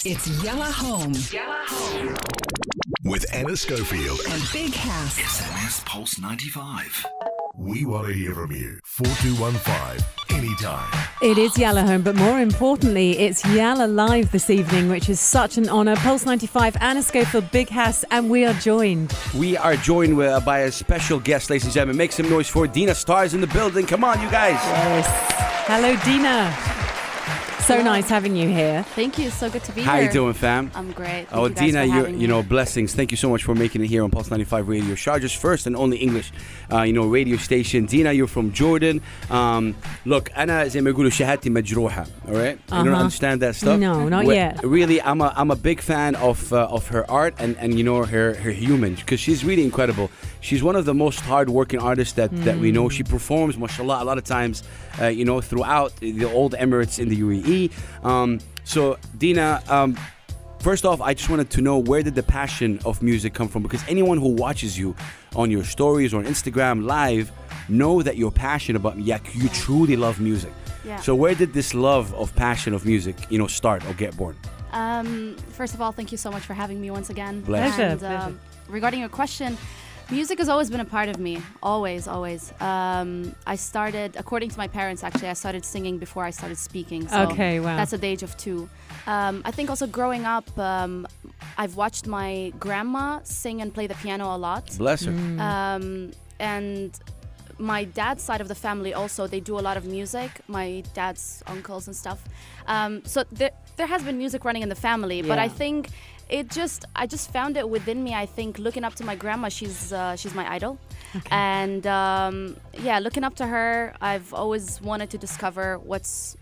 It's Yalla Home. Yalla Home. With Anna Schofield And Big House. SMS Pulse 95. We want to hear from you. 4215. Anytime. It is Yalla Home, but more importantly, it's Yalla Live this evening, which is such an honour. Pulse 95, Anna Schofield, Big House, and we are joined. We are joined by a special guest, ladies and gentlemen. Make some noise for Dina Stars in the building. Come on, you guys. Yes. Hello, Dina. So nice having you here. Thank you. So good to be How here. you doing, fam? I'm great. Thank Oh, you guys Dina, for having you know, me. blessings. Thank you so much for making it here on Pulse 95 Radio, Sharjah's first and only English, radio station. Dina, you're from Jordan. Look, أنا زي ما يقولوا شهادتي مجروحة. All right? You don't understand that stuff? No, not yet. Really, I'm a big fan of her art and you know her human, because she's really incredible. She's one of the most hard-working artists that we know. She performs, mashallah, a lot of times, throughout the old Emirates in the UAE. So, Dina, first off, I just wanted to know, where did the passion of music come from? Because anyone who watches you on your stories or on Instagram live know that you're passionate about music. You truly love music. Yeah. So where did this love of passion of music, start or get born? First of all, thank you so much for having me once again. Bless. And, regarding your question, music has always been a part of me. Always, always. I started, according to my parents, actually, I started singing before I started speaking. So Okay, wow. That's at the age of 2. I think also growing up, I've watched my grandma sing and play the piano a lot. Bless her. And my dad's side of the family also, they do a lot of music. My dad's uncles and stuff. So there has been music running in the family, but Yeah. I think I just found it within me. I think looking up to my grandma, she's my idol. Okay. And looking up to her, I've always wanted to discover what's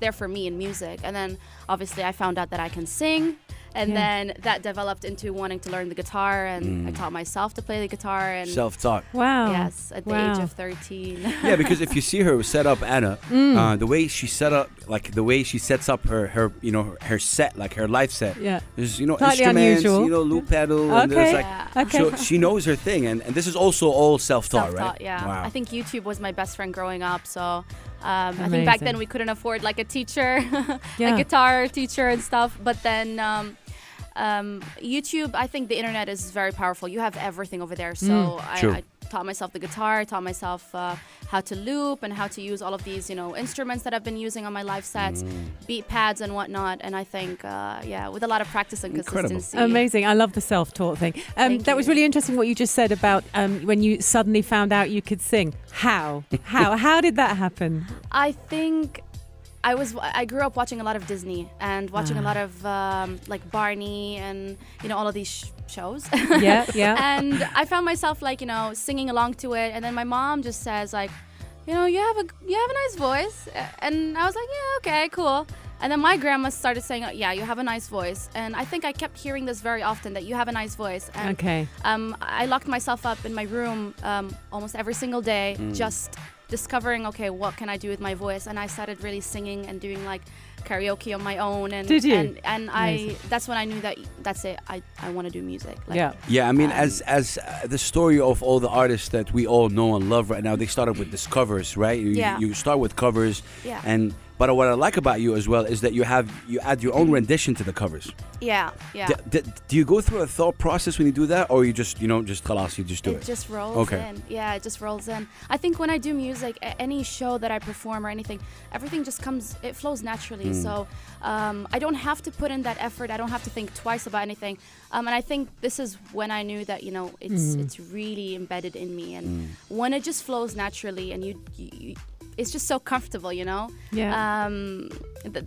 there for me in music. And then obviously I found out that I can sing. And then that developed into wanting to learn the guitar, and I taught myself to play the guitar. And Self-taught. Wow. yes, at the age of 13. Yeah, because if you see her set up, Anna, the way she set up, like the way she sets up her set, like her live set. Yeah. There's, Slightly instruments, unusual. loop pedal. And Okay. there's Yeah. So she knows her thing, and this is also all self-taught, Self-taught, right? yeah. Wow. I think YouTube was my best friend growing up, so I think Amazing. back then we couldn't afford like a teacher, Yeah. a guitar teacher and stuff. But then YouTube, I think the internet is very powerful. You have everything over there. So True. I taught myself the guitar, taught myself how to loop and how to use all of these, instruments that I've been using on my live sets, beat pads and whatnot. And I think, with a lot of practice and Incredible. consistency. Amazing. I love the self-taught thing. Thank That was you. really interesting what you just said about when you suddenly found out you could sing. How? How did that happen? I think I grew up watching a lot of Disney and watching a lot of like Barney and all of these shows. Yeah, yeah. And I found myself like singing along to it, and then my mom just says like, you have a nice voice, and I was like, yeah, okay, cool. And then my grandma started saying, yeah, you have a nice voice, and I think I kept hearing this very often, that you have a nice voice. And Okay. I locked myself up in my room almost every single day, just discovering, okay, what can I do with my voice? And I started really singing and doing like karaoke on my own. And Did you? And that's when I knew that that's it. I want to do music. Like, Yeah. Yeah, I mean, as the story of all the artists that we all know and love right now, they started with these covers, right? Yeah. You start with covers, Yeah. But what I like about you as well is that you add your own rendition to the covers. Yeah, yeah. Do you go through a thought process when you do that, or you just khalas, you just do it? It just rolls Okay. in. Yeah, it just rolls in. I think when I do music, any show that I perform or anything, everything just it flows naturally. So I don't have to put in that effort. I don't have to think twice about anything. And I think this is when I knew that, it's really embedded in me. And when it just flows naturally and you it's just so comfortable, Yeah.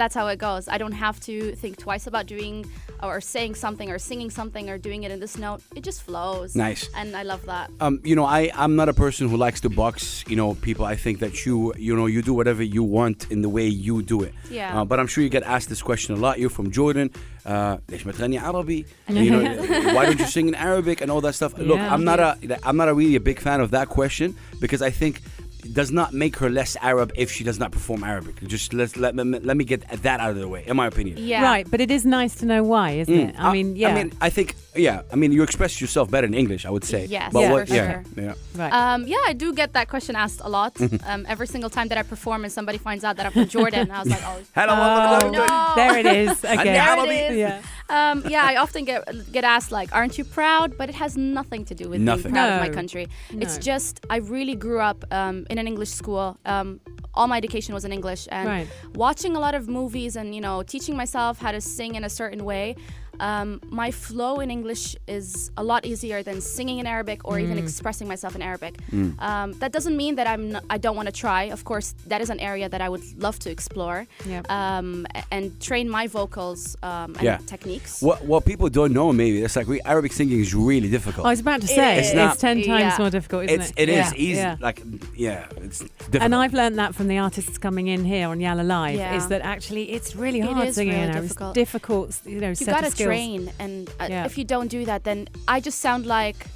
That's how it goes. I don't have to think twice about doing or saying something or singing something or doing it in this note. It just flows. Nice. And I love that. I'm not a person who likes to box, people. I think that you do whatever you want in the way you do it. Yeah. But I'm sure you get asked this question a lot. You're from Jordan. ليش ما تغني عربي? Why don't you sing in Arabic and all that stuff? Look, Yeah. I'm not really a big fan of that question, because I think does not make her less Arab if she does not perform Arabic. Just let me get that out of the way, in my opinion. Yeah. Right, but it is nice to know why, isn't it? I mean, yeah. I think, you express yourself better in English, I would say. Yes, But for sure. Yeah. Right. Yeah, I do get that question asked a lot. Every single time that I perform and somebody finds out that I'm from Jordan, I was like, oh, Hello, no. There it is again. There it is. Yeah. I often get asked like, aren't you proud? But it has nothing to do with being proud of my country. It's just, I really grew up in an English school. All my education was in English, and watching a lot of movies and, teaching myself how to sing in a certain way. My flow in English is a lot easier than singing in Arabic or even expressing myself in Arabic. That doesn't mean that I don't want to try. Of course, that is an area that I would love to explore and train my vocals and techniques. What people don't know, maybe, it's like Arabic singing is really difficult. I was about to say, it's 10 times more difficult, isn't it? It is easy. It's difficult. And I've learned that from the artists coming in here on Yalla Live, is that actually it's really hard singing in Arabic. It's difficult, set of skills. Train, and if you don't do that, then I just sound like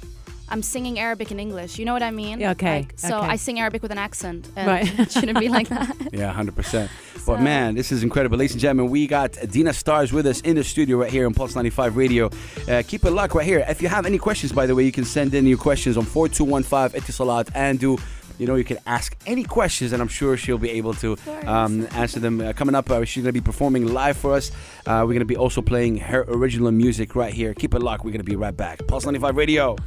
I'm singing Arabic in English. You know what I mean? Yeah, okay. So I sing Arabic with an accent. And it shouldn't be like that. Yeah, 100%. But man, this is incredible. Ladies and gentlemen, we got Dina Stars with us in the studio right here on Pulse 95 Radio. Keep it locked right here. If you have any questions, by the way, you can send in your questions on 4215 Etisalat and do. You can ask any questions, and I'm sure she'll be able to answer them. Coming up, she's going to be performing live for us. We're going to be also playing her original music right here. Keep it locked. We're going to be right back. Pulse 95 Radio.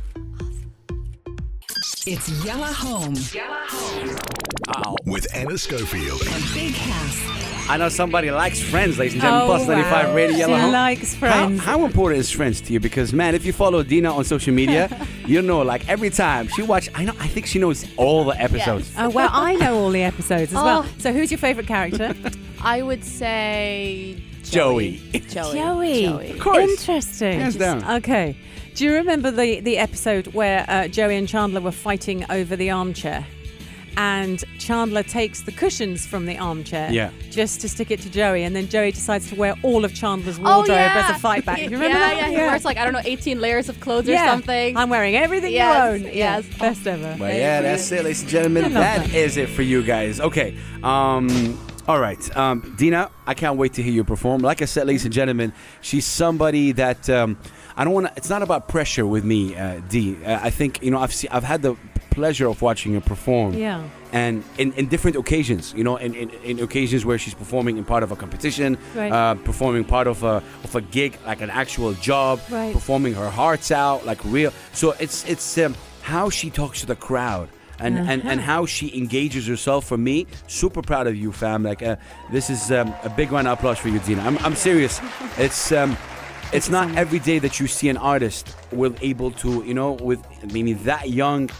It's Yalla Home. Yalla Home. With Anna Schofield. And Big House. I know somebody likes Friends, ladies and gentlemen. Pulse 95 Radio, Yalla Home. She likes Friends. How important is Friends to you? Because, man, if you follow Dina on social media, you know, like every time she watch, I think she knows all the episodes. Yes. Oh, well, I know all the episodes as well. So who's your favourite character? I would say Joey. Joey. Of course. Interesting. Hands down. Okay. Do you remember the episode where Joey and Chandler were fighting over the armchair? And Chandler takes the cushions from the armchair just to stick it to Joey, and then Joey decides to wear all of Chandler's wardrobe as a fight back. You remember that? Yeah, he wears 18 layers of clothes or something. I'm wearing everything you own. Yes. Best ever. Well, that's it, ladies and gentlemen. That is it for you guys. Okay. All right. Dina, I can't wait to hear you perform. Like I said, ladies and gentlemen, she's somebody that I don't want to. It's not about pressure with me, D. I think I've had the pleasure of watching her perform. Yeah. And in different occasions, in occasions where she's performing in part of a competition, performing part of a gig, like an actual job, performing her hearts out, like real. So it's how she talks to the crowd. And how she engages herself. For me, super proud of you, fam. Like this is a big round of applause for you, Dina. I'm serious. It's not every day that you see an artist able to, with meaning that young,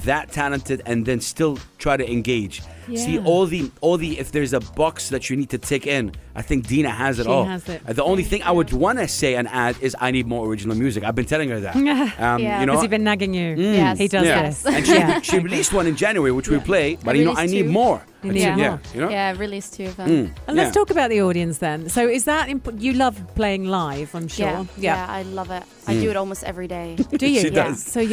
that talented, and then still try to engage. See all the if there's a box that you need to tick in, I think Dina has it all. She has it. The only thing I would want to say and add is I need more original music. I've been telling her that. Has he been nagging you? Yes. He does this. And she released one in January, which we play, but I need more. Yeah, released two of them. And let's talk about the audience then. So is that you love playing live, I'm sure. Yeah, I love it. I do it almost every day. Do you? She does. So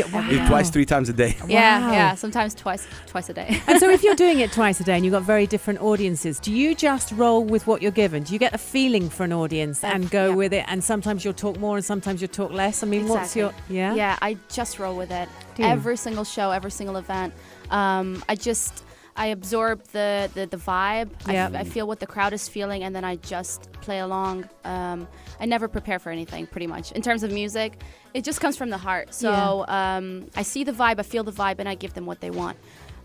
twice, 3 times a day. Yeah, sometimes twice a day. And so if you're doing it twice a day and you've got very different audiences, do you just roll with what you're given? Do you get a feeling for an audience and go with it, and sometimes you'll talk more and sometimes you'll talk less? I mean, what's your... Yeah, I just roll with it. Every single show, every single event. I absorb the vibe. I feel what the crowd is feeling, and then I just play along. I never prepare for anything, pretty much. In terms of music, it just comes from the heart. So I see the vibe, I feel the vibe, and I give them what they want.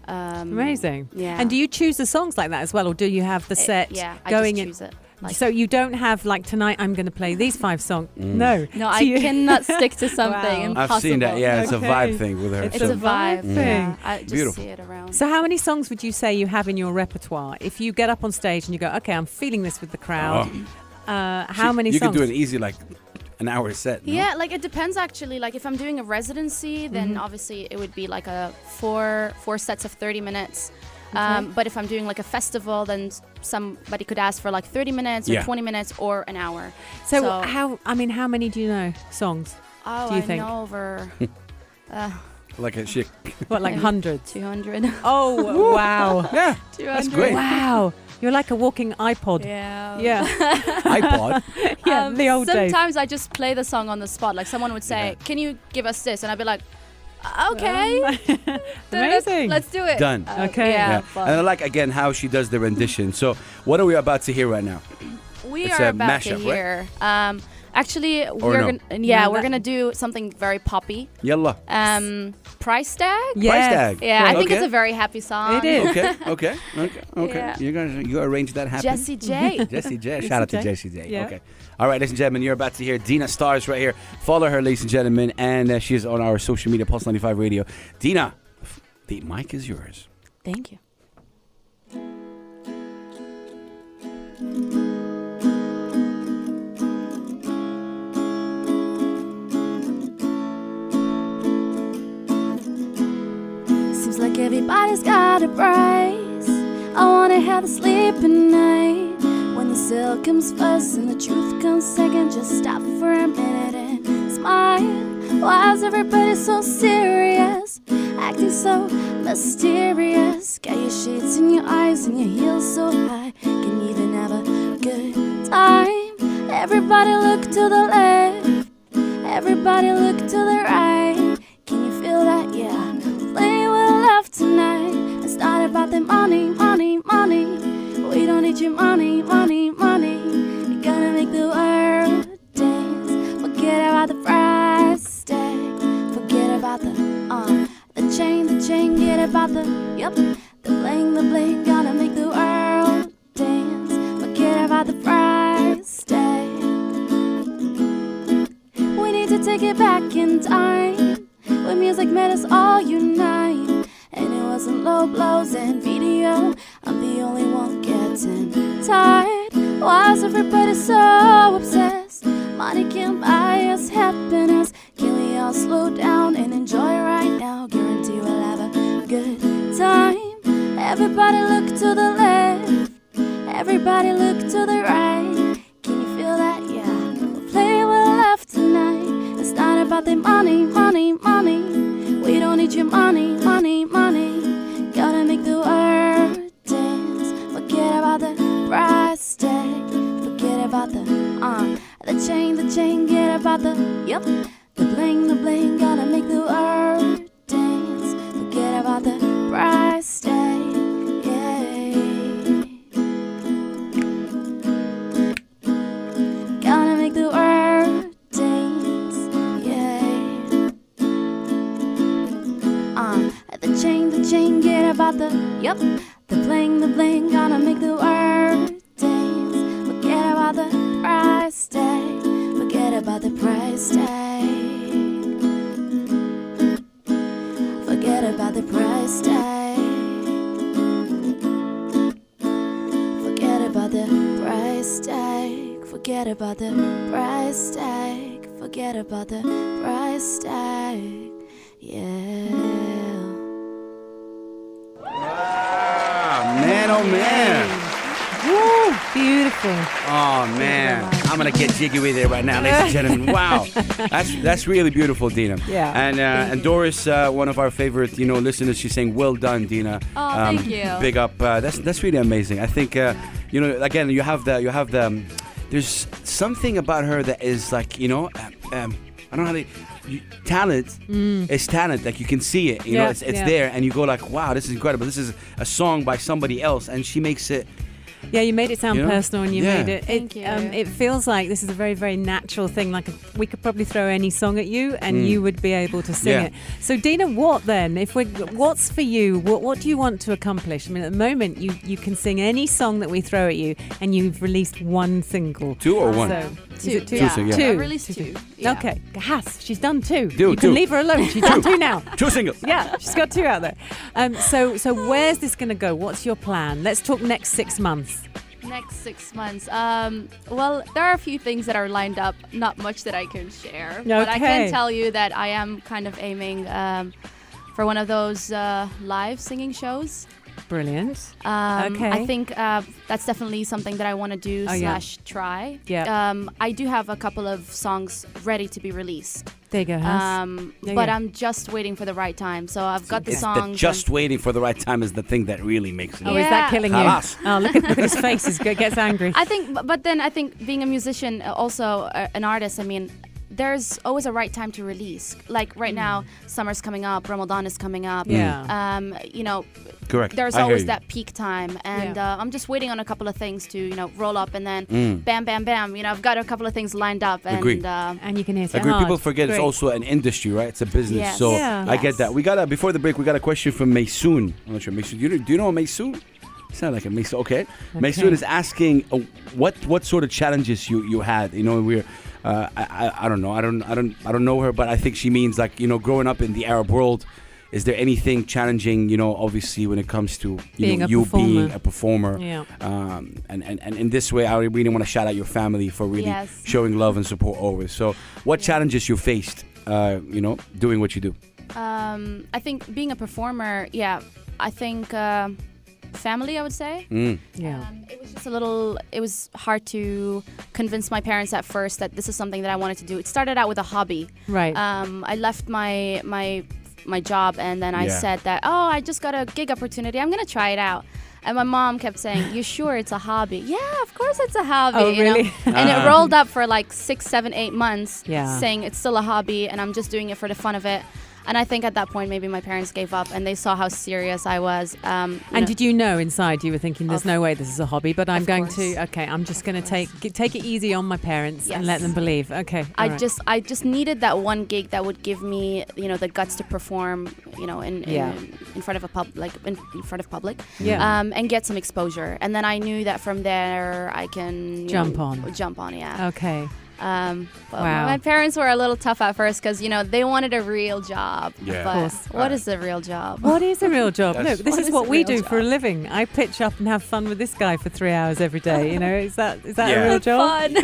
Amazing. Yeah. And do you choose the songs like that as well, or do you have the set going in? I just choose it. So you don't have tonight I'm going to play these 5 songs. No, I cannot stick to something. Impossible. I've seen that. Yeah, it's a vibe thing with her. It's a vibe thing. Yeah, I just see it around. So how many songs would you say you have in your repertoire? If you get up on stage and you go, okay, I'm feeling this with the crowd. How many songs? You can do an easy an hour set. No? Yeah, it depends actually. If I'm doing a residency, then obviously it would be a four sets of 30 minutes. But if I'm doing a festival, then somebody could ask for 30 minutes or 20 minutes or an hour. So how many do you know songs? Oh, do you think? know over Like a chick. What, like hundreds? 200. Oh, wow. Yeah, 200. that's great. Wow. You're like a walking iPod. Yeah. Yeah. iPod. Yeah, the old days. Sometimes I just play the song on the spot. Like someone would say, "Can you give us this?" And I'd be like, "Okay, Amazing. let's do it." Done. Okay. Yeah. And I like again how she does the rendition. So what are we about to hear right now? We It's are a about to mashup, right? hear. Actually, Or we're no? we're gonna do something very poppy. Yalla. Price tag. Price tag. Yeah, I think Okay. it's a very happy song. It is. Okay. Yeah. You arrange that happen. Jessie J. Jessie J. Shout out to J. Jessie J. Yeah. Okay. All right, ladies and gentlemen, you're about to hear Dina Stars right here. Follow her, ladies and gentlemen, and she is on our social media, Pulse 95 Radio. Dina, the mic is yours. Thank you. Seems like everybody's got a price. I wanna have a sleep at night. When the sale comes first and the truth comes second, just stop for a minute and smile. Why is everybody so serious? Acting so mysterious. Got your shades in your eyes and your heels so high. Can you even have a good time? Everybody look to the left. Everybody look to the right. Can you feel that? Yeah. Playing with love tonight. It's not about the money, money, money. We don't need your money, money, money. You're gonna make the world dance. Forget about the price tag. Forget about the chain. Get about the, the bling. Gonna make the world dance. Forget about the price tag. We need to take it back in time. When music made us all unite. And it wasn't low blows and video. I'm the only one getting tired. Why is everybody so obsessed? Money can't buy us happiness. Can we all slow down and enjoy right now? Guarantee we'll have a good time. Everybody look to the left. Everybody look to the right. Can you feel that? Yeah. We're playing with love tonight. It's not about the money, money, money. We don't need your money, money, money. Gotta make the world dance. Forget about the price tag. Forget about the chain. Get about the, the bling. Gotta make the world dance. Forget about the price tag. Yeah. Gotta make the world dance. Yeah. The chain, get about the bling, gonna make the world dance. Forget about the price tag, forget about the price tag. Forget about the price tag. Forget about the price tag. Forget about the price tag. Forget about the price tag. Yeah. Man, oh man. Woo, beautiful. Oh man, I'm gonna get jiggy with it right now, ladies and gentlemen. Wow, that's really beautiful, Dina. Yeah. And Doris, one of our favorite, listeners, she's saying, "Well done, Dina." Oh, thank you. Big up. That's really amazing. I think, again, you have the. There's something about her that is like, I don't know how to. Talent is talent. Like you can see it. You know, it's there, and you go like, "Wow, this is incredible. This is a song by somebody else," and she makes it. Yeah, you made it sound personal, and you made it. Thank you. It feels like this is a very, very natural thing. Like we could probably throw any song at you, and you would be able to sing it. So, Dina, what then? What's for you? What do you want to accomplish? I mean, at the moment, you can sing any song that we throw at you, and you've released one single. Two or one? So, Two. is it two? Yeah. I Two. released two. Yeah. Okay, she's done two. Two. You can leave her alone. She's done two now. Two singles. Yeah, she's got two out there. So where's this going to go? What's your plan? Let's talk next 6 months. Next 6 months. Well, there are a few things that are lined up. Not much that I can share. But I can tell you that I am kind of aiming for one of those live singing shows. Brilliant. Okay. I think that's definitely something that I want to do /try. Yeah. I do have a couple of songs ready to be released. There you go. But I'm just waiting for the right time. So I've got the songs. Just waiting for the right time is the thing that really makes it. Oh, is that killing you? Halas. Oh, look at his face. He gets angry. I think, but then I think being a musician, also an artist, I mean, there's always a right time to release. Like right now, summer's coming up, Ramadan is coming up. Yeah. You know, Correct. there's I hear always you. that peak time, and I'm just waiting on a couple of things to, you know, roll up, and then bam, bam, bam. You know, I've got a couple of things lined up, and Agreed. And you can hit it Agree. hard. People forget it's also an industry, right? It's a business. Yes. So Yeah. I get that. We got before the break. We got a question from Maysoon. I'm not sure. Maysoon. Do you know Maysoon? Sound like a Maysoon. Okay. Maysoon is asking what sort of challenges you had. You know, we're. I don't know. I don't know her, but I think she means like, you know, growing up in the Arab world. Is there anything challenging, you know, obviously when it comes to being a performer? Yeah. And in this way, I really want to shout out your family for really showing love and support always. So, what challenges you faced, you know, doing what you do? I think being a performer, I think family, I would say. Yeah. It was just it was hard to convince my parents at first that this is something that I wanted to do. It started out with a hobby. Right. I left my job, and then I said that, I just got a gig opportunity. I'm going to try it out. And my mom kept saying, you sure it's a hobby? Yeah, of course it's a hobby. Oh, you really? know? And it rolled up for like 6, 7, 8 months, Yeah. saying it's still a hobby and I'm just doing it for the fun of it. And I think at that point, maybe my parents gave up and they saw how serious I was. And did you know inside you were thinking, there's no way this is a hobby, but I'm going course. to, I'm just going to take it easy on my parents and Yes. let them believe. Okay. I all right. just needed that one gig that would give me, you know, the guts to perform, you know, in front of in front of public, and get some exposure. And then I knew that from there I can Jump on. Yeah. Okay. But Wow. my parents were a little tough at first because, you know, they wanted a real job. Yeah. But Of course. what is a real job? What is a real job? Look, this What is is what a we real do job? for a living. I pitch up and have fun with this guy for 3 hours every day. You know, is that Yeah. a real job? Fun.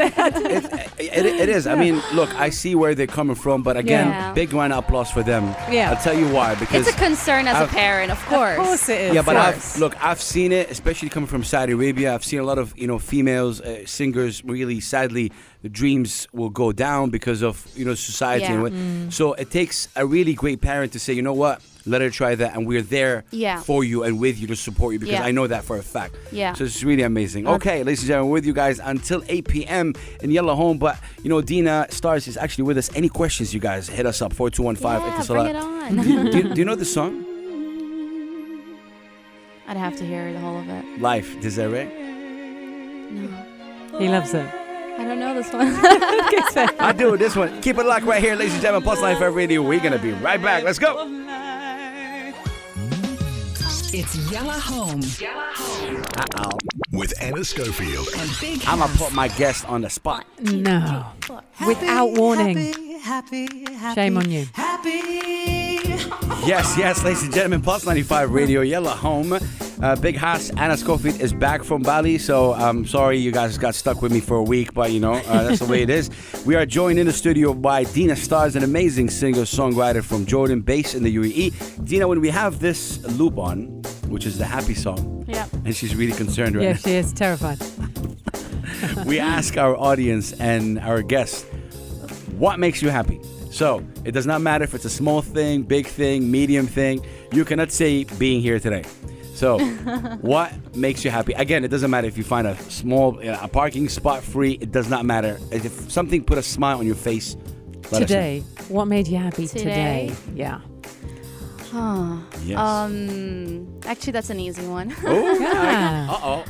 It is. I mean, look, I see where they're coming from, but again, Yeah. big round of applause for them. Yeah. I'll tell you why. Because It's a concern as a parent, of course. Of course it is. yeah, but Of course. I've seen it, especially coming from Saudi Arabia. I've seen a lot of, you know, females singers. Really, sadly, the dreams will go down because of, you know, society. Yeah. And what. So it takes a really great parent to say, you know what, let her try that, and we're there Yeah. for you and with you to support you, because Yeah. I know that for a fact. Yeah. So it's really amazing. Okay, ladies and gentlemen, we're with you guys until 8 p.m. in Yalla Home. But, you know, Dina Stars is actually with us. Any questions, you guys, hit us up, 4215. Yeah, Etisalat. bring it on. Do you know the song? I'd have to hear the whole of it. Life, Desiree? He loves it. I don't know this one. I do this one. Keep it locked right here, ladies and gentlemen. Plus Life Radio. We're going to be right back. Let's go. It's Yalla Home. Yalla Home. Uh-oh. With Anna Schofield. And Big I'm going to House. put my guest on the spot. No. Without warning. Shame on you. Yes, ladies and gentlemen. Plus 95 Radio, Yalla Home. Big Haas, Anna Schofield is back from Bali. So I'm sorry you guys got stuck with me for a week, but, you know, that's the way it is. We are joined in the studio by Dina Stars, an amazing singer-songwriter from Jordan, based in the UAE. Dina, when we have this loop on, which is the happy song, and she's really concerned right Yeah, now. she is terrified. We ask our audience and our guests, what makes you happy? So it does not matter if it's a small thing, big thing, medium thing. You cannot say being here today. So what makes you happy? Again, it doesn't matter if you find a small a parking spot free. It does not matter. If something put a smile on your face. Let us know. Today, what made you happy today? Today? Yeah. Yes. Actually, that's an easy one. Oh. Yeah. Uh-oh.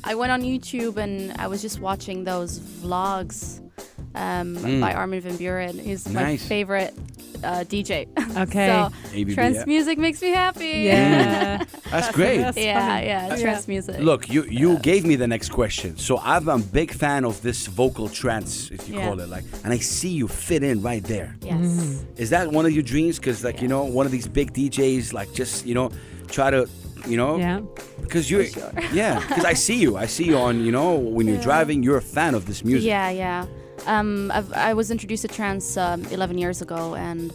I went on YouTube and I was just watching those vlogs by Armin van Buuren. He's my Nice. favorite DJ. Okay. So ABB, trance yeah. music makes me happy. Yeah. That's great. That's funny. Yeah, trance music. Look, you gave me the next question. So I'm a big fan of this vocal trance, if you Yeah. call it like, and I see you fit in right there. Yes. Is that one of your dreams? Because, like, you know, one of these big DJs, like, just, you know, try to, you know, Yeah. because you're, yeah, because I see you on, you know, when you're driving, you're a fan of this music. Yeah. I was introduced to trance 11 years ago, and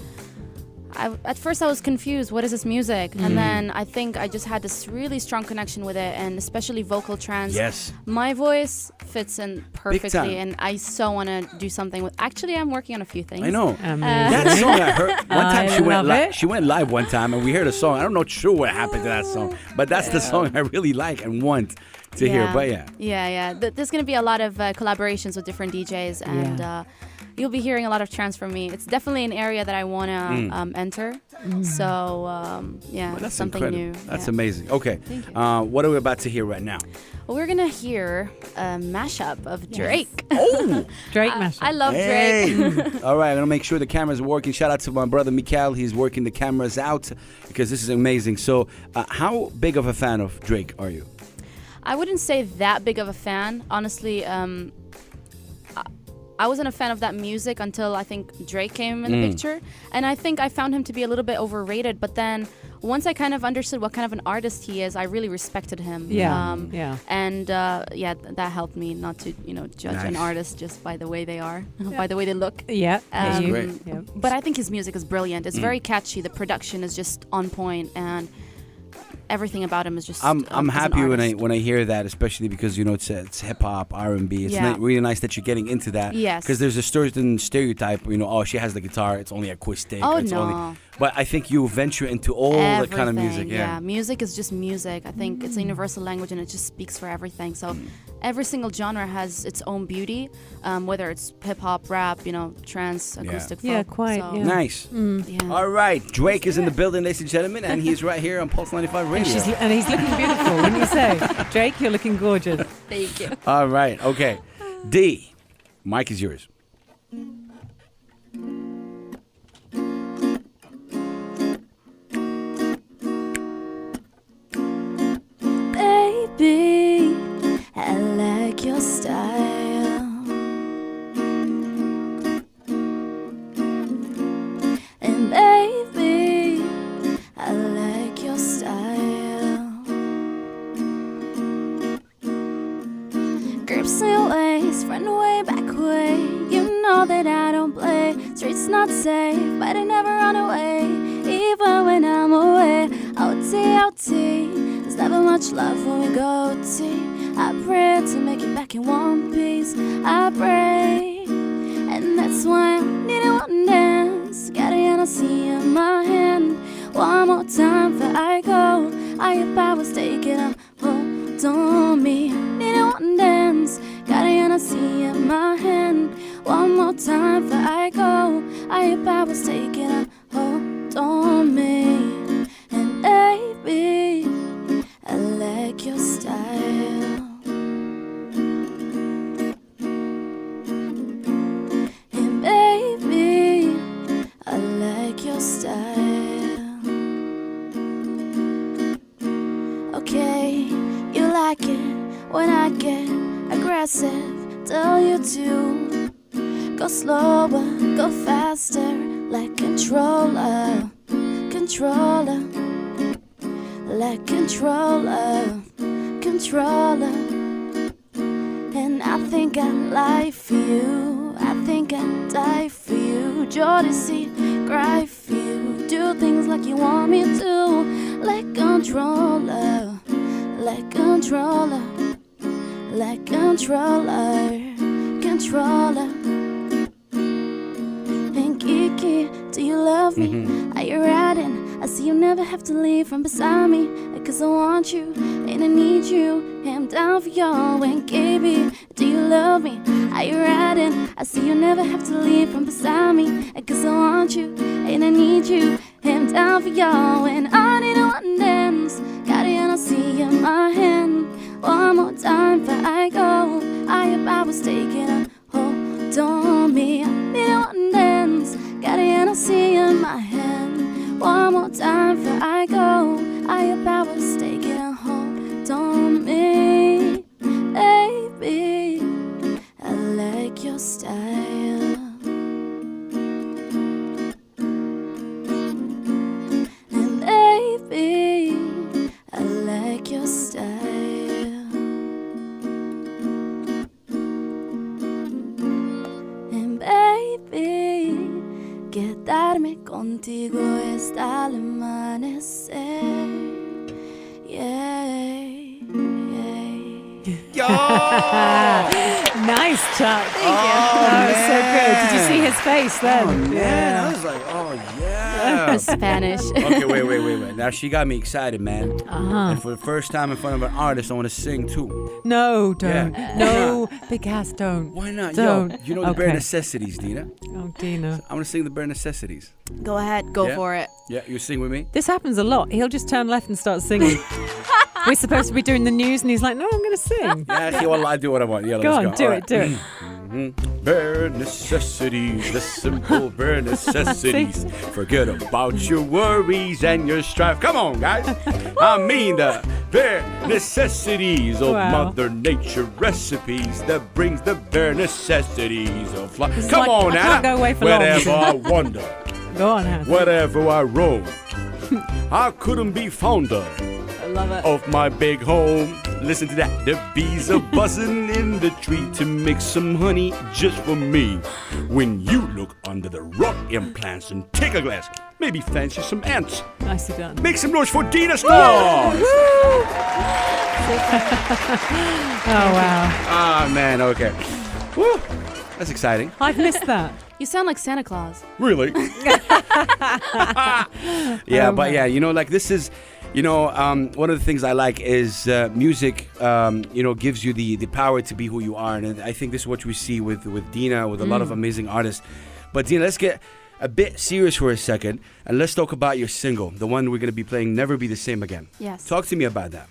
at first I was confused. What is this music? And then I think I just had this really strong connection with it, and especially vocal trance. Yes. My voice fits in perfectly, time. and I so want to do something with. Actually, I'm working on a few things. I know. Amazing. That song I heard one time. I love it. She went live one time, and we heard a song. I'm not sure what happened to that song, but that's the song I really like and want to hear. But yeah. There's gonna be a lot of collaborations with different DJs, and you'll be hearing a lot of trance from me. It's definitely an area that I want to enter. So well, that's something incredible. new. That's amazing. Okay, what are we about to hear right now? Well, we're gonna hear a mashup of Drake. Oh, Drake mashup. I love Drake. All right, I'm gonna make sure the cameras are working. Shout out to my brother Mikael. He's working the cameras out because this is amazing. So, how big of a fan of Drake are you? I wouldn't say that big of a fan, honestly. I wasn't a fan of that music until I think Drake came in the picture, and I think I found him to be a little bit overrated. But then once I kind of understood what kind of an artist he is, I really respected him. And that helped me not to judge an artist just by the way they are, by the way they look. Yeah, That's great. Yeah. But I think his music is brilliant. It's very catchy. The production is just on point, and everything about him is just. I'm happy when I hear that, especially because it's hip hop, R&B. It's really nice that you're getting into that. Yes. Because there's a certain stereotype. Oh, she has the guitar. It's only acoustic. Oh, it's no. But I think you venture into all the kind of music. Yeah, music is just music. I think it's a universal language, and it just speaks for everything. So every single genre has its own beauty, whether it's hip hop, rap, trance, acoustic, folk. Yeah, quite. So, Yeah. Nice. All right, Drake is in the building, ladies and gentlemen, and he's right here on Pulse 95 Radio. And he's looking beautiful, wouldn't you say? Drake, you're looking gorgeous. Thank you. All right, okay. D, mic is yours. Baby, I like your style. And baby, I like your style. Grips in your waist, front way, back way. You know that I don't play. Streets not safe, but I never run away, even when I'm away. OT, there's never much love when we go OT. I pray to make it back in one piece. I pray, and that's why I need a one dance. Got it and I see in my hand. One more time before I go. Higher powers taking a hold on me. Need a one dance. Got it and I see in my hand. One more time before I go. Higher powers taking a hold on me. And baby, I like your style. And baby, I like your style. Okay, you like it when I get aggressive. Tell you to go slower, go faster, like controller, controller, like controller, controller. And I think I lie for you, I think I die for you. Jordanian cry for you, do things like you want me to, like controller, like controller, like controller, controller. And Kiki, do you love me? Are you riding? I see you never have to leave from beside me, cause I want you and I need you. I'm down for y'all. And KB, do you love me? Are you riding? I see you never have to leave from beside me, cause I want you and I need you. I'm down for y'all. And I need a one dance. Got it and I see in my hand. One more time before I go. I was taking a hold on me. I need a one dance. Got it and I see in my hand. One more time before I go. I was taking a hold on me. Baby, I like your style. And baby, I like your style. And baby, get that Dormir contigo hasta el amanecer. Yeah. Yo! Nice, Chuck. Thank you. That was so good. Did you see his face then? Oh, man. I was like, oh, yeah. Spanish. Okay, wait. Now she got me excited, man. Uh-huh. And for the first time in front of an artist, I want to sing too. No, don't. Yeah. No, big ass, don't. Why not? Don't. Yo, you know the Bare Necessities, Dina? Oh, Dina. I want to sing the Bare Necessities. Go ahead, go Yeah? for it. Yeah, you sing with me? This happens a lot. He'll just turn left and start singing. We're supposed to be doing the news, and he's like, no, I'm going to sing. Yeah, well, I do what I want. Yeah, Go let's on, go. do All it, do it. Bare necessities, the simple bare necessities. Forget about your worries and your strife. Come on, guys. I mean the bare necessities of Wow. Mother Nature recipes that brings the bare necessities of life. It's Come like, on I now. can't go away for long. Wherever I wander, Go on, Hans. wherever I roam, I couldn't be fonder I love it. of my big home. Listen to that. The bees are buzzing in the tree to make some honey just for me. When you look under the rock implants and take a glass, maybe fancy some ants. Nicely done. Make some noise for Dina Stars. Oh, wow. Ah, man. Okay. Woo. That's exciting. I've missed that. You sound like Santa Claus. Really? Yeah, Oh, but man. yeah, you know, like this is, you know, one of the things I like is music, you know, gives you the power to be who you are. And I think this is what we see with Dina, with a lot of amazing artists. But Dina, let's get a bit serious for a second. And let's talk about your single, the one we're going to be playing, Never Be the Same Again. Yes. Talk to me about that.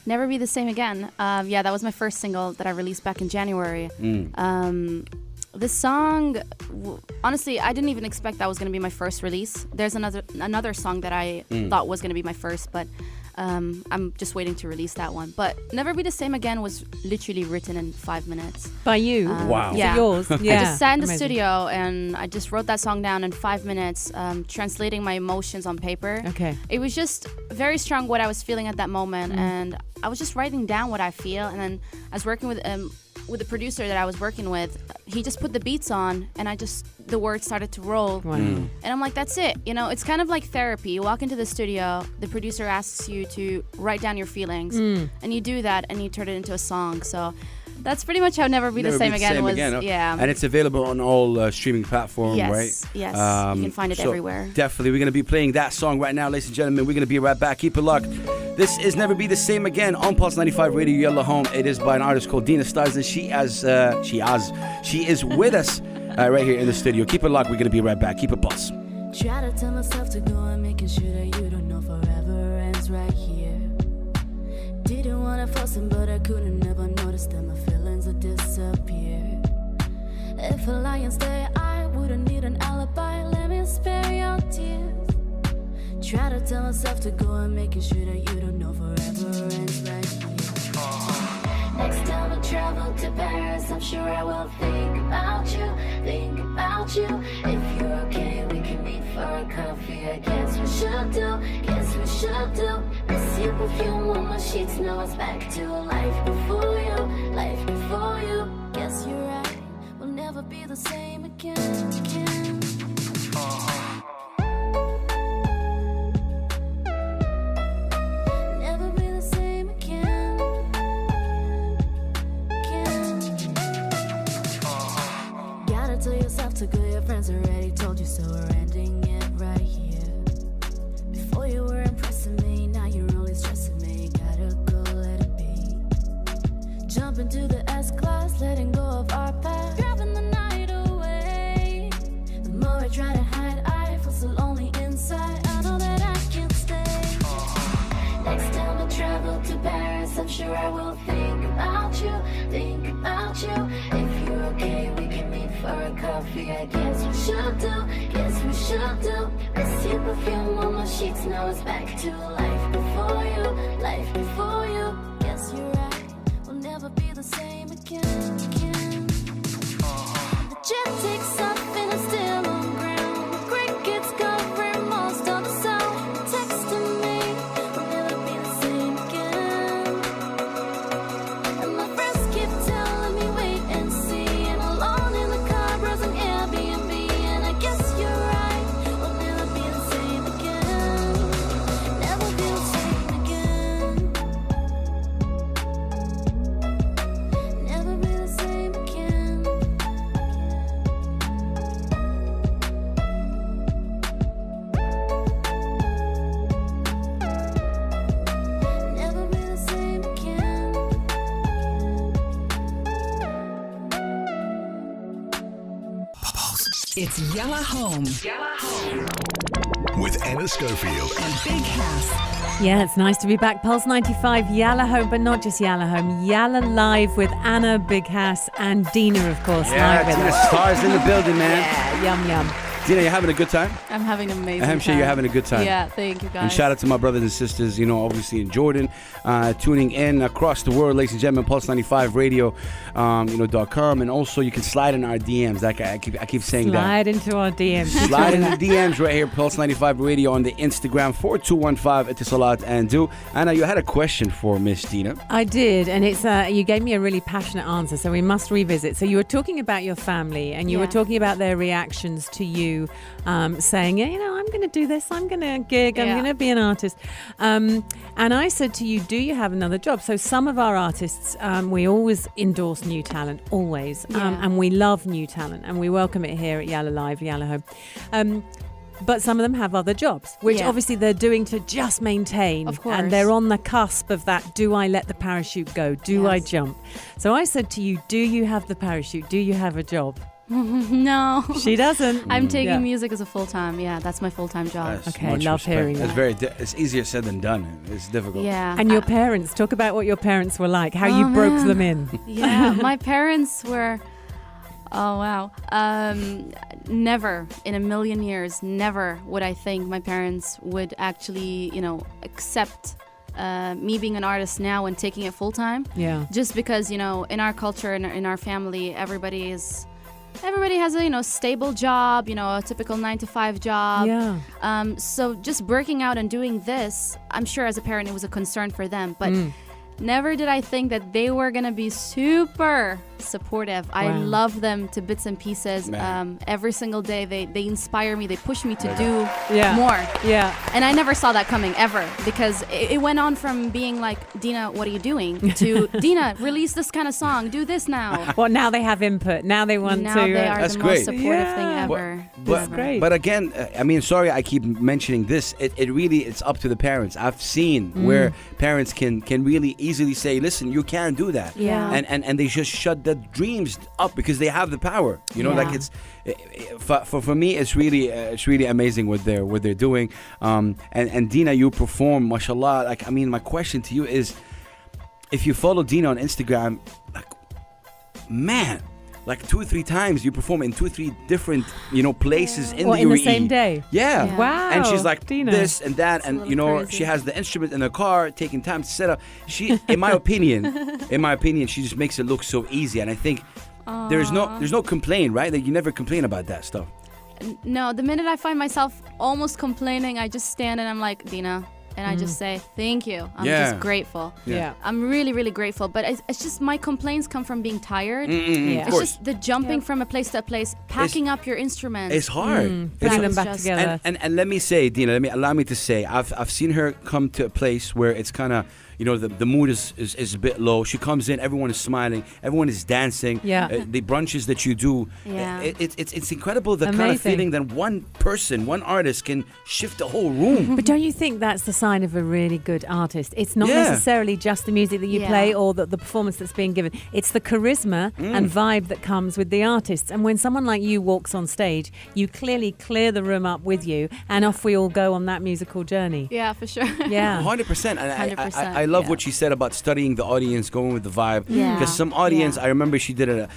Never Be the Same Again. Yeah, that was my first single that I released back in January. This song, honestly, I didn't even expect that was going to be my first release. There's another song that I thought was going to be my first, but I'm just waiting to release that one. But Never Be the Same Again was literally written in 5 minutes. By you? Wow. Is Yeah. it yours? Yeah. I just sat in the Amazing. studio and I just wrote that song down in 5 minutes, translating my emotions on paper. Okay. It was just very strong what I was feeling at that moment, and I was just writing down what I feel. And then I was working with the producer that I was working with. He just put the beats on, and the words started to roll. Wow. And I'm like, that's it. You know, it's kind of like therapy. You walk into the studio, the producer asks you to write down your feelings, and you do that, and you turn it into a song. So that's pretty much how Never Be the Same Again was. Yeah. And it's available on all streaming platforms, Yes, right? yes. You can find it so everywhere. Definitely. We're going to be playing that song right now, ladies and gentlemen. We're going to be right back. Keep it locked. This is Never Be the Same Again on Pulse 95 Radio Yalla Home. It is by an artist called Dina Stars, and she is with us right here in the studio. Keep it locked. We're going to be right back. Keep it pulse. Try to tell myself to go and making sure that you don't know forever ends right here. Didn't wanna force him, but I couldn't never notice that my feelings would disappear. If a lion stay, I wouldn't need an alibi. Let me spare your tears. Try to tell myself to go and making sure that you don't know forever ends right here. Next time I travel to Paris, I'm sure I will think about you, think about you. If you're okay, we can meet for a coffee. I guess we should do, Miss your perfume on my sheets, now it's back to life before you, life before you. Guess you're right, we'll never be the same again. Never be the same again. Gotta tell yourself to go, your friends already told you, so we're ending it right here. Before you were impressing me, now you're only stressing me. Gotta go, let it be. Jump into the S-Class, letting go of our past, driving the night away. The more I try to hide, I feel so lonely inside. I know that I can't stay. Next time I travel to Paris, I'm sure I will think about you, think about you. If you're okay, we can meet for a coffee. I guess we should do, Miss your perfume on my sheets, now it's back to life before you, life before you. Guess you're right, we'll never be the same again. The jet takes off and I'm still on ground. The crickets covering most of the sound. Texting me, we'll never be the same again. And my friends keep telling me wait and see. And alone in the car, browsing Airbnb. And I guess you're right, It's Yalla Home. Yalla Home. With Anna Schofield. And Big House. Yeah, it's nice to be back. Pulse 95, Yalla Home, but not just Yalla Home. Yalla Live with Anna, Big House, and Dina, of course. Yeah, live with Dina us. Stars in the building, man. Yeah, yum, yum. Dina, you having a good time? I'm having an amazing I'm sure you're having a good time. Yeah, thank you guys. And shout out to my brothers and sisters, obviously in Jordan, tuning in across the world, ladies and gentlemen, Pulse 95 Radio, .com, and also you can slide in our DMs. Like I keep saying Slide that. into our DMs. Slide in the DMs right here, Pulse 95 Radio on the Instagram, 4215 Etisalat and do. Anna, you had a question for Miss Dina. I did, and it's you gave me a really passionate answer, so we must revisit. So you were talking about your family, and you were talking about their reactions to you saying, I'm going to do this, I'm going to gig, I'm going to be an artist. And I said to you, do you have another job? So some of our artists, we always endorse new talent, always. And we love new talent, and we welcome it here at Yalla Live, Yalla Home. But some of them have other jobs, which obviously they're doing to just maintain. Of course. And they're on the cusp of that, do I let the parachute go? Do I jump? So I said to you, do you have the parachute? Do you have a job? No. She doesn't. I'm taking music as a full-time. Yeah, that's my full-time job. That's Okay, much love respect. hearing that. It's easier said than done. It's difficult. Yeah. And your parents, talk about what your parents were like, how you broke them in. Yeah, my parents were... Oh, wow. Never in a million years, never would I think my parents would actually, accept me being an artist now and taking it full-time. Yeah. Just because, in our culture and in our family, everybody has a stable job, a typical 9-to-5 job. Yeah. So just breaking out and doing this, I'm sure as a parent it was a concern for them, but never did I think that they were gonna be super supportive. I love them to bits and pieces. Every single day they inspire me, they push me to do more. Yeah. And I never saw that coming ever, because it went on from being like, Dina, what are you doing? To Dina, release this kind of song, do this now. Well, now they have input. Now they want Now to. they are That's the great. most supportive thing ever. That's great. But again, sorry I keep mentioning this. It really, it's up to the parents. I've seen where parents can really easily say, listen, you can't do that. Yeah. And they just shut the dreams up because they have the power. Like it's for me, it's really amazing what they're doing. And Dina, you perform, mashallah. Like, my question to you is, if you follow Dina on Instagram, like 2 or 3 times you perform in 2 or 3 different places in the UAE. In the same day? Yeah. Wow. And she's like Dina. this and that, It's a and little crazy. she has the instrument in the car, taking time to set up. She, in my opinion, she just makes it look so easy, and I think there's no complaint, right? That you never complain about that stuff. No, the minute I find myself almost complaining, I just stand and I'm like, Dina, and I just say, thank you. I'm just grateful. Yeah. I'm really, really grateful. But it's just my complaints come from being tired. Yeah. It's just the jumping from a place to a place, packing up your instruments. It's hard. Putting them It's back just- together. And let me say, Dina, allow me to say, I've seen her come to a place where it's kind of, the mood is a bit low. She comes in, everyone is smiling, everyone is dancing. Yeah. The brunches that you do, Yeah. it's incredible the kind of Amazing. feeling that one person, one artist can shift the whole room. But don't you think that's the sign of a really good artist? It's not Yeah. necessarily just the music that you Yeah. play or the performance that's being given. It's the charisma and vibe that comes with the artists. And when someone like you walks on stage, you clearly clear the room up with you, and off we all go on that musical journey. Yeah, for sure. Yeah. 100%. And 100%, I love yeah. what she said about studying the audience, going with the vibe. Yeah. Because some audience, Yeah. I remember she did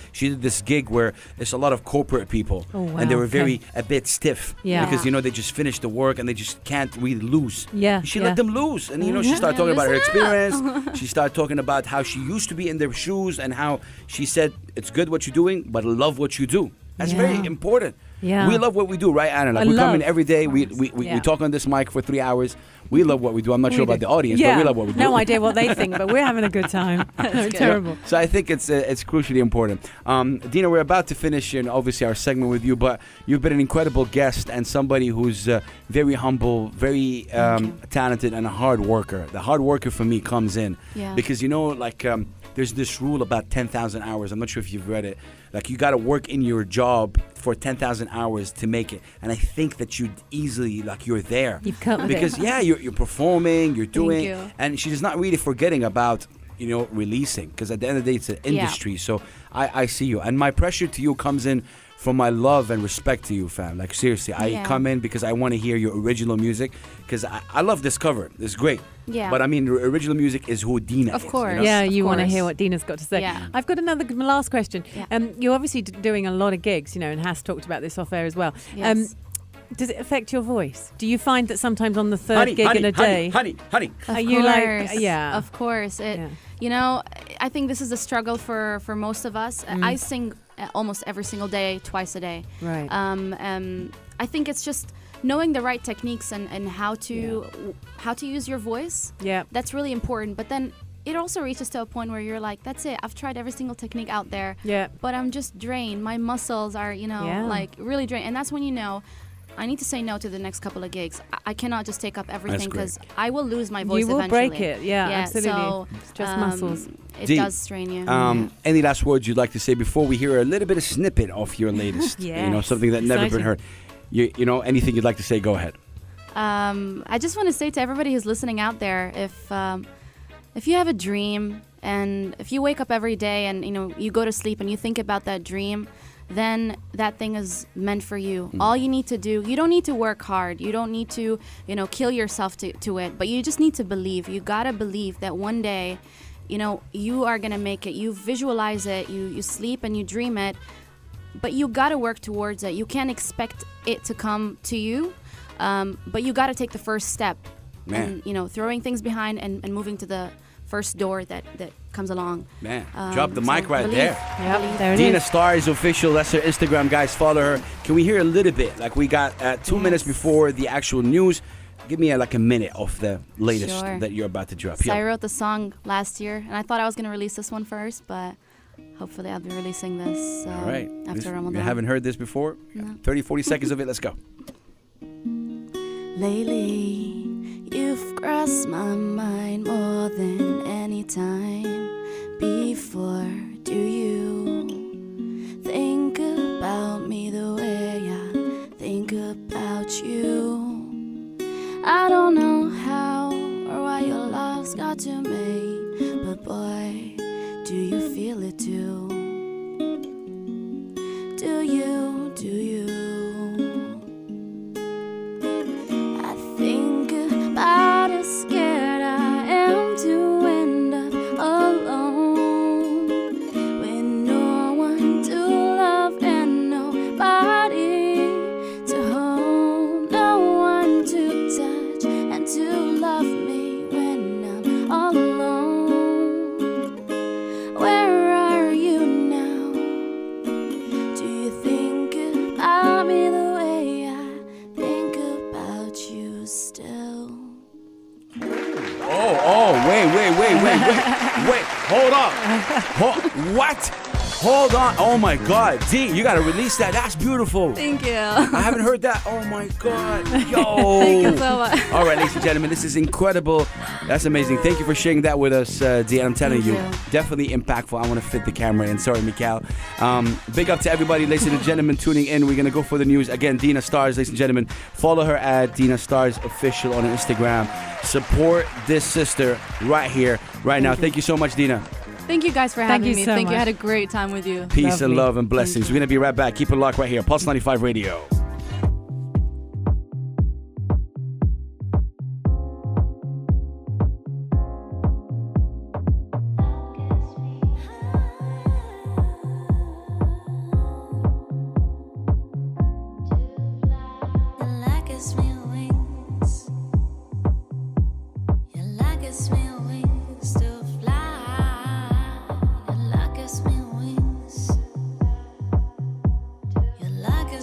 this gig where it's a lot of corporate people, Oh, wow. and they were Okay. a bit stiff. Yeah. Because they just finished the work and they just can't really lose. Yeah, She yeah. let them loose, and she started talking about her listen up. experience. She started talking about how she used to be in their shoes and how she said it's good what you're doing, but love what you do. That's Yeah. very important. Yeah. We love what we do, right, Anna? Like, I we come in love- every day. We Yeah. talk on this mic for 3 hours. We love what we do. I'm not sure about the audience, yeah. but we love what we do. No idea what they think, but we're having a good time. Terrible. So I think it's crucially important. Dina, we're about to finish, obviously our segment with you, but you've been an incredible guest and somebody who's very humble, very talented, and a hard worker. The hard worker for me comes in because there's this rule about 10,000 hours. I'm not sure if you've read it. Like, you got to work in your job for 10,000 hours to make it. And I think that you'd easily, you're there. You've cut with because, it. you're performing, you're doing. you. And she's not really forgetting about, releasing. Because at the end of the day, it's an industry. So I see you. And my pressure to you comes in from my love and respect to you, fam. Like seriously, I Yeah. come in because I want to hear your original music because I love this cover. It's great. Yeah. But I mean, original music is who Dina Of is, course. you know? Yeah, Of you want to course. hear what Dina's got to say. Yeah. I've got another last question. Yeah. You're obviously doing a lot of gigs, you know, and Has talked about this off air as well. Yes. Does it affect your voice? Do you find that sometimes on the third gig in a day, honey. Of are you like, course. yeah. Of course. Yeah. You know, I think this is a struggle for most of us. I sing almost every single day, twice a day. Right. I think it's just knowing the right techniques and how to use your voice. Yeah. That's really important. But then it also reaches to a point where you're like, that's it. I've tried every single technique out there. Yeah. But I'm just drained. My muscles are, like really drained. And that's when you know, I need to say no to the next couple of gigs. I cannot just take up everything great. because I will lose my voice You will eventually. break it. Yeah, absolutely. So, It's just muscles. It Dee, does strain you. Any last words you'd like to say before we hear a little bit of snippet of your latest? You know, Yes. something that never been Exciting. heard. You know, anything you'd like to say? Go ahead. I just want to say to everybody who's listening out there, if you have a dream and if you wake up every day and you go to sleep and you think about that dream, then that thing is meant for you. All you need to do, you don't need to work hard. You don't need to, kill yourself to it, but you just need to believe. You gotta believe that one day, you are gonna make it. You visualize it, you sleep and you dream it, but you gotta work towards it. You can't expect it to come to you, but you gotta take the first step. Man. And, throwing things behind and moving to the first door that comes along. Man, drop the mic right believe. there. Yep, there it Dina is. Stars official. That's her Instagram, guys. Follow her. Can we hear a little bit? Like we got 2 minutes before the actual news. Give me like a minute of the latest Sure. that you're about to drop. So Yeah. I wrote the song last year, and I thought I was going to release this one first, but hopefully I'll be releasing this All right. after You Ramadan. haven't heard this before? No. 30, 40 seconds of it. Let's go. Lately, you've crossed my mind more than any time before. Do you think about me the way I think about you? I don't know how or why your love's got to me, but boy, do you feel it too? Do you? Do you? I think about how scared I am to end up alone with no one to love and nobody to hold, no one to touch and to love me when I'm all alone. Where are you now? Do you think about me the way I think about you still? Wait. Hold on. What? Hold on. Oh my God. D, you got to release that. That's beautiful. Thank you. I haven't heard that. Oh my God. Yo. Thank you so much. All right, ladies and gentlemen, this is incredible. That's amazing. Thank you for sharing that with us, D. I'm telling you, Thank you. definitely impactful. I want to fit the camera in. Sorry, Mikal. Big up to everybody, ladies and gentlemen, tuning in. We're going to go for the news. Again, Dina Stars, ladies and gentlemen. Follow her at Dina Stars Official on Instagram. Support this sister right here, right now. Thank you so much, Dina. Thank you guys for Thank having you me. so Thank you. I much. had a great time with you. Peace and Lovely. love and blessings. We're going to be right back. Keep it locked right here. Pulse 95 Radio. Like a